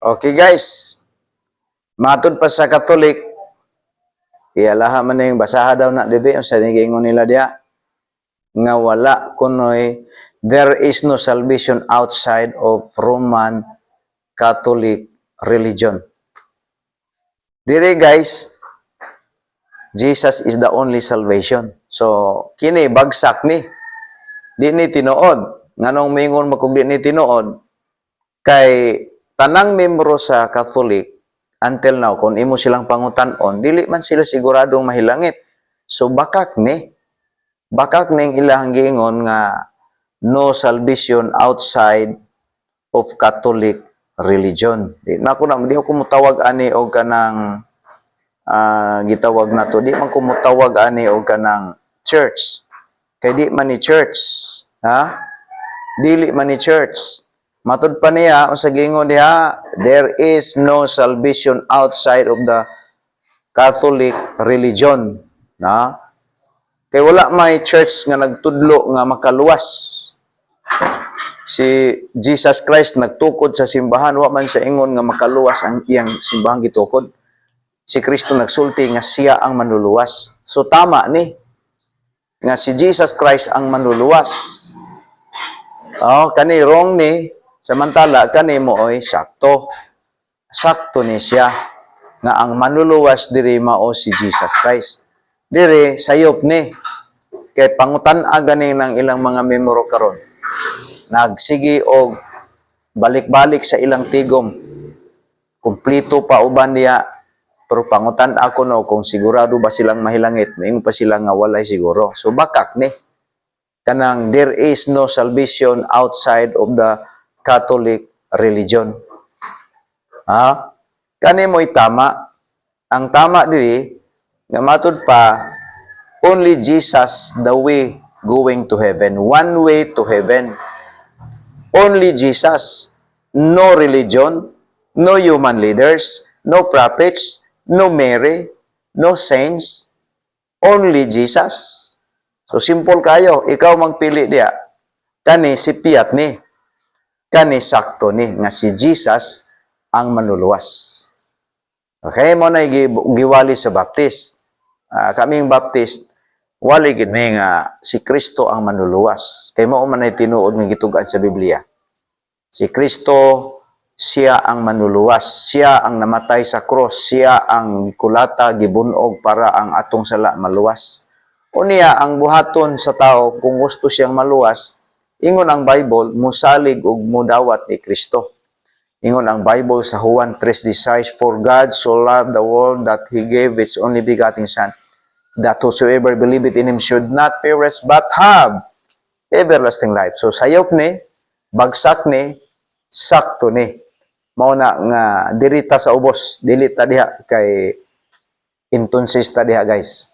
Okay guys, matod pa sa Katolik, iyalaha man na yung basaha daw na dibi, ang sanigingon nila diya, nga wala kunoy, there is no salvation outside of Roman Catholic religion. Dire guys, Jesus is the only salvation. So, kini bagsak ni. Di ni tinuod. Nganong mingon makug di ni tinuod, kay tanang membro sa Catholic, until now, kung imo silang pangutan-on, dili man sila siguradong mahilangit. So, bakak ni ilang giingon nga no salvation outside of Catholic religion. Di ako mutawag ani og kanang gitawag nato, di man ko mutawag ani og kanang church. Kay di man ni church, ha? Dili man ni church. Matud pa niya, o sa gingon diha, there is no salvation outside of the Catholic religion. Na? Kay wala may church nga nagtudlo nga makaluwas. Si Jesus Christ nagtukod sa simbahan, wa man sa ingon nga makaluwas ang iyang simbahan gitukod. Si Kristo nagsulti nga siya ang manluluwas. So tama ni nga si Jesus Christ ang manluluwas. Oh, kani wrong ni. Samantala, kani mo oy sakto. Sakto ni siya nga ang manluluwas diri mao si Jesus Christ. Diri sayop ni. Kay pangutan-a gani ng ilang mga membro karon. Nagsigi og balik-balik sa ilang tigom. Kumplito pa uban niya. Pero pangutan ako no kung sigurado ba silang mahilangit, maing pa sila nga walay siguro. So bakak ni kanang there is no salvation outside of the Catholic religion. Ha? Kani mo'y tama. Ang tama diri, nga matud pa, only Jesus the way going to heaven. One way to heaven. Only Jesus. No religion, no human leaders, no prophets, no Mary, no saints. Only Jesus. So simple kayo, ikaw magpili diya. Kani si Piat ni. Kani sakto ni nga si Jesus ang manluluwas. Okay, mo na giwali sa Baptist. Kaming Baptist, wali gid ni nga si Kristo ang manluluwas. Kay mao man ay tinuod nga gitug-an sa Biblia. Si Kristo, siya ang manluluwas. Siya ang namatay sa cross. Siya ang kulata, gibunog para ang atong sala maluwas. Unya ang buhaton sa tao kung gusto siyang maluwas, ingon ang Bible, musalig ug mudawat ni Kristo. Ingon ang Bible sa Juan 3:16, for God so loved the world that He gave its only begotten Son, that whosoever believeth in Him should not perish but have everlasting life. So sayop ni, bagsak ni, sakto ni. Mao na nga dirita sa ubos, dili ta diha kay intonsis ta diha guys.